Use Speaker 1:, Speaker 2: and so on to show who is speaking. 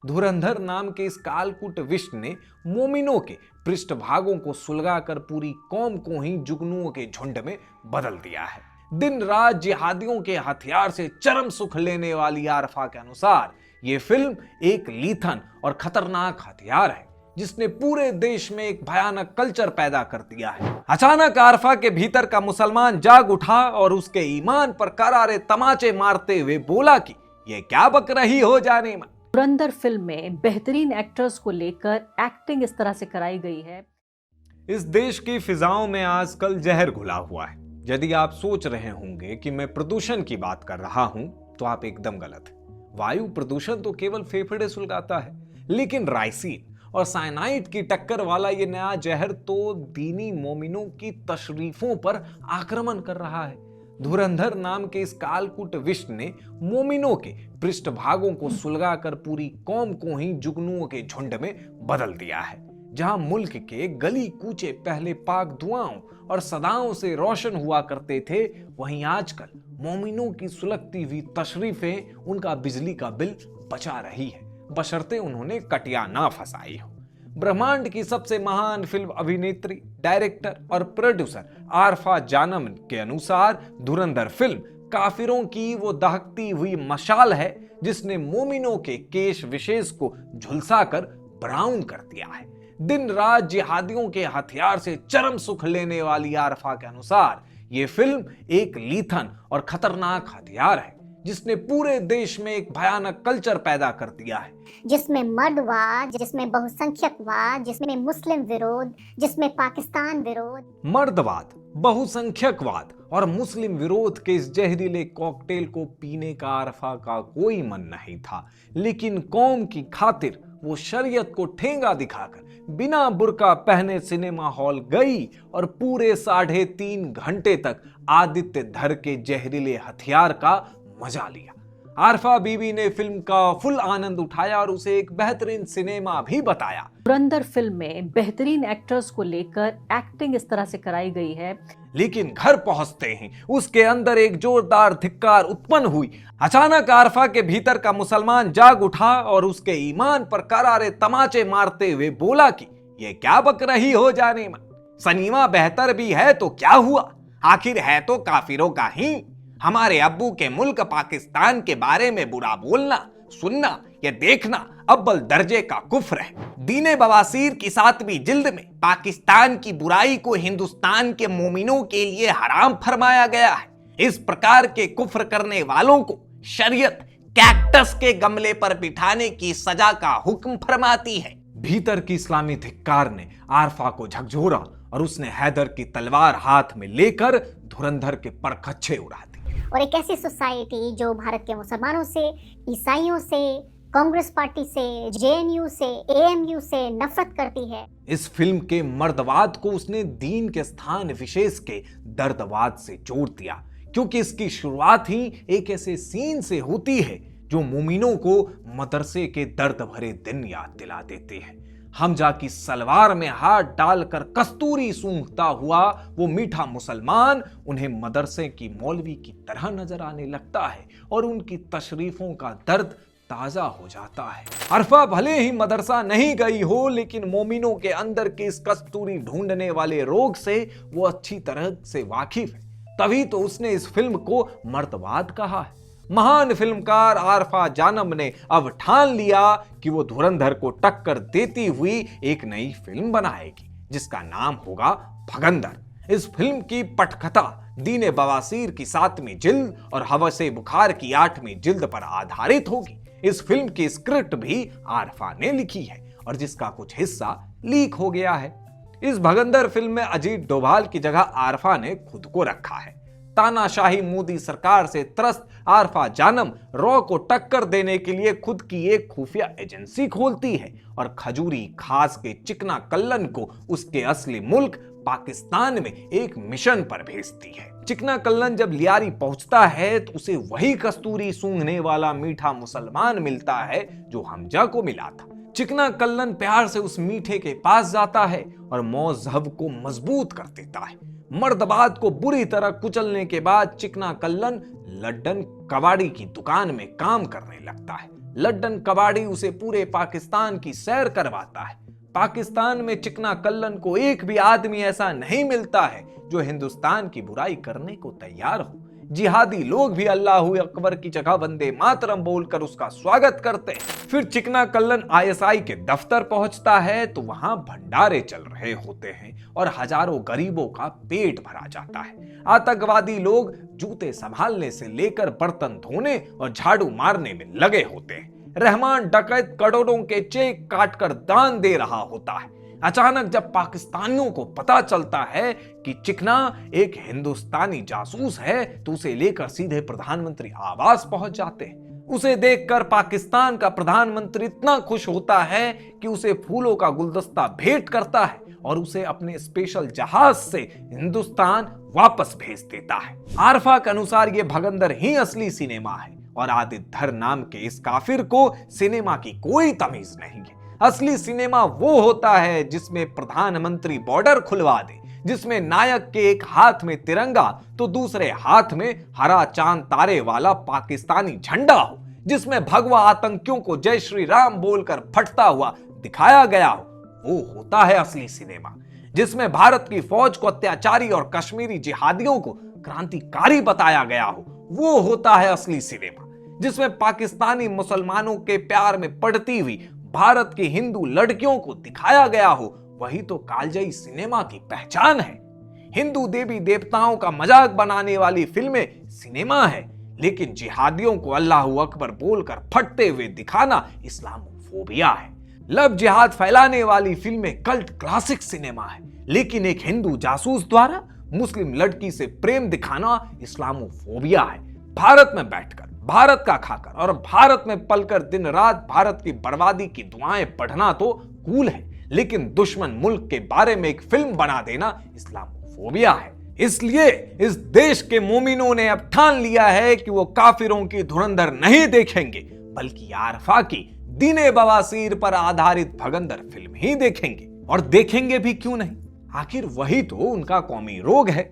Speaker 1: धुरंधर नाम के इस कालकूट विष ने मोमिनों के पृष्ठभागों को सुलगाकर पूरी कौम को ही जुगनुओं के झुंड में बदल दिया है। दिन रात जिहादियों के हथियार से चरम सुख लेने वाली आरफा के अनुसार यह फिल्म एक लीथन और खतरनाक हथियार है जिसने पूरे देश में एक भयानक कल्चर पैदा कर दिया है। अचानक आरफा के भीतर का मुसलमान जाग उठा और उसके ईमान पर करारे तमाचे मारते हुए बोला कि ये क्या बक रही हो जाने में।
Speaker 2: धुरंधर फिल्म में बेहतरीन एक्टर्स को लेकर एक्टिंग इस तरह से कराई गई है।
Speaker 1: इस देश की फिजाओं में आजकल जहर घुला हुआ है। यदि आप सोच रहे होंगे कि मैं प्रदूषण की बात कर रहा हूं तो आप एकदम गलत हैं। वायु प्रदूषण तो केवल फेफड़े सुलगाता है, लेकिन राइसिन और साइनाइड की टक्कर वाला ये नया जहर तो दीनी मोमिनों की तशरीफों पर आक्रमण कर रहा है। धुरंधर नाम के इस कालकूट विष ने मोमिनों के पृष्ठभागों को सुलगाकर पूरी कौम को ही जुगनुओं के झुंड में बदल दिया है। जहां मुल्क के गली कूचे पहले पाक दुआओं और सदाओं से रोशन हुआ करते थे, वहीं आजकल मोमिनों की सुलगती हुई तशरीफें उनका बिजली का बिल बचा रही है, बशर्ते उन्होंने कटिया ना फंसाई हो। ब्रह्मांड की सबसे महान फिल्म अभिनेत्री, डायरेक्टर और प्रोड्यूसर आरफा जानम के अनुसार धुरंधर फिल्म काफिरों की वो दहकती हुई मशाल है जिसने मोमिनों के केश विशेष को झुलसाकर ब्राउन कर दिया है। दिन रात जिहादियों के हथियार से चरम सुख लेने वाली आरफा के अनुसार ये फिल्म एक लीथन और खतरनाक हथियार है जिसने पूरे देश में एक भयानक कल्चर पैदा कर दिया है,
Speaker 3: जिसमें मर्दवाद, जिसमें बहुसंख्यकवाद, जिसमें मुस्लिम विरोध, जिसमें पाकिस्तान विरोध।
Speaker 1: मर्दवाद, बहुसंख्यकवाद और मुस्लिम विरोध के इस जहरीले कॉकटेल को पीने का आरफा का कोई मन नहीं था, लेकिन कौम की खातिर वो शरीयत को ठेंगा दिखाकर बिना बुर्का पहने सिनेमा हॉल गई और पूरे 3.5 घंटे तक आदित्य धर के जहरीले हथियार का मजा लिया। आरफा बीबी ने फिल्म का फुल आनंद उठाया और उसे एक बेहतरीन सिनेमा भी बताया।
Speaker 2: धुरंधर फिल्म में बेहतरीन एक्टर्स को लेकर एक्टिंग इस तरह से कराई गई है,
Speaker 1: लेकिन घर पहुंचते ही उसके अंदर एक जोरदार धिक्कार उत्पन्न हुई। अचानक आरफा के भीतर का मुसलमान जाग उठा और उसके ईमान पर करारे तमाचे मारते हुए बोला कि ये क्या बक रही हो जाने में। सनीमा बेहतर भी है तो क्या हुआ, आखिर है तो काफिरों का ही। हमारे अब्बू के मुल्क पाकिस्तान के बारे में बुरा बोलना, सुनना या देखना अव्वल दर्जे का कुफ्र है। दीने बवासीर की 7वीं जिल्द में पाकिस्तान की बुराई को हिंदुस्तान के मोमिनों के लिए हराम फरमाया गया है। इस प्रकार के कुफ्र करने वालों को शरीयत कैक्टस के गमले पर बिठाने की सजा का हुक्म फरमाती है। भीतर की इस्लामी धिक्कार ने आरफा को झकझोरा और उसने हैदर की तलवार हाथ में लेकर धुरंधर के परखच्चे उड़ा दी।
Speaker 3: और एक ऐसी सोसाइटी जो भारत के मुसलमानों से, ईसाइयों से, कांग्रेस पार्टी से, जेएनयू से, एएमयू से नफरत करती है।
Speaker 1: इस फिल्म के मर्दवाद को उसने दीन के स्थान विशेष के दर्दवाद से जोड़ दिया, क्योंकि इसकी शुरुआत ही एक ऐसे सीन से होती है जो मोमिनों को मदरसे के दर्द भरे दिन याद दिला देते हैं। हमजा की सलवार में हाथ डालकर कस्तूरी सूंघता हुआ वो मीठा मुसलमान उन्हें मदरसे की मौलवी की तरह नजर आने लगता है और उनकी तशरीफों का दर्द ताजा हो जाता है। अरफा भले ही मदरसा नहीं गई हो, लेकिन मोमिनों के अंदर के इस कस्तूरी ढूंढने वाले रोग से वो अच्छी तरह से वाकिफ है, तभी तो उसने इस फिल्म को मर्दवाद कहा है। महान फिल्मकार आरफा जानम ने अब ठान लिया कि वो धुरंधर को टक्कर देती हुई एक नई फिल्म बनाएगी जिसका नाम होगा भगंदर। इस फिल्म की पटकथा दीने बवासीर की 7वीं जिल्द और हवसे बुखार की 8वीं जिल्द पर आधारित होगी। इस फिल्म की स्क्रिप्ट भी आरफा ने लिखी है और जिसका कुछ हिस्सा लीक हो गया है। इस भगंदर फिल्म में अजीत डोभाल की जगह आरफा ने खुद को रखा है। तानाशाही मोदी सरकार से त्रस्त आरफा जानम रॉ को टक्कर देने के लिए खुद की एक खुफिया एजेंसी खोलती है और खजूरी खास के चिकना कल्लन को उसके असली मुल्क पाकिस्तान में एक मिशन पर भेजती है। चिकना कल्लन जब लियारी पहुंचता है तो उसे वही कस्तूरी सूंघने वाला मीठा मुसलमान मिलता है जो हमजा को मिला था। चिकना कल्लन प्यार से उस मीठे के पास जाता है और मौजहब को मजबूत कर देता है। मर्दबाद को बुरी तरह कुचलने के बाद चिकना कल्लन लड्डन कबाड़ी की दुकान में काम करने लगता है। लड्डन कबाड़ी उसे पूरे पाकिस्तान की सैर करवाता है। पाकिस्तान में चिकना कल्लन को एक भी आदमी ऐसा नहीं मिलता है जो हिंदुस्तान की बुराई करने को तैयार हो। जिहादी लोग भी अल्लाहू अकबर की जगह वंदे मातरम बोलकर उसका स्वागत करते हैं। फिर चिकना कल्लन आईएसआई के दफ्तर पहुंचता है तो वहां भंडारे चल रहे होते हैं और हजारों गरीबों का पेट भरा जाता है। आतंकवादी लोग जूते संभालने से लेकर बर्तन धोने और झाड़ू मारने में लगे होते हैं। रहमान डकैत करोड़ों के चेक काटकर दान दे रहा होता है। अचानक जब पाकिस्तानियों को पता चलता है कि चिकना एक हिंदुस्तानी जासूस है तो उसे लेकर सीधे प्रधानमंत्री आवास पहुंच जाते हैं। उसे देखकर पाकिस्तान का प्रधानमंत्री इतना खुश होता है कि उसे फूलों का गुलदस्ता भेंट करता है और उसे अपने स्पेशल जहाज से हिंदुस्तान वापस भेज देता है। आरफा के अनुसार यह भगंदर ही असली सिनेमा है और आदित्य धर नाम के इस काफिर को सिनेमा की कोई तमीज नहीं है। असली सिनेमा वो होता है जिसमें प्रधानमंत्री बॉर्डर खुलवा दे, जिसमें नायक के एक हाथ में तिरंगा तो दूसरे हाथ में हरा चांद तारे वाला पाकिस्तानी झंडा हो, जिसमें भगवा आतंकियों को जय श्री राम बोलकर फटता हुआ दिखाया गया हो। वो होता है असली सिनेमा। जिसमें भारत की फौज को अत्याचारी और कश्मीरी जिहादियों को क्रांतिकारी बताया गया हो, वो होता है असली सिनेमा। जिसमें पाकिस्तानी मुसलमानों के प्यार में पड़ती हुई भारत की हिंदू लड़कियों को दिखाया गया हो, वही तो कालजयी सिनेमा की पहचान है। हिंदू देवी देवताओं का मजाक बनाने वाली फिल्में सिनेमा है, लेकिन जिहादियों को अल्लाहू अकबर बोलकर फटते हुए दिखाना इस्लामोफोबिया है। लव जिहाद फैलाने वाली फिल्में कल्ट क्लासिक सिनेमा है, लेकिन एक हिंदू जासूस द्वारा मुस्लिम लड़की से प्रेम दिखाना इस्लामोफोबिया है। भारत में बैठकर, भारत का खाकर और भारत में पलकर दिन रात भारत की बर्बादी की दुआएं पढ़ना तो कूल है, लेकिन दुश्मन मुल्क के बारे में एक फिल्म बना देना इस्लामोफोबिया है। इसलिए इस देश के मोमिनों ने अब ठान लिया है कि वो काफिरों की धुरंधर नहीं देखेंगे, बल्कि आरफा की दीने बवासीर पर आधारित भगंदर फिल्म ही देखेंगे। और देखेंगे भी क्यों नहीं, आखिर वही तो उनका कौमी रोग है।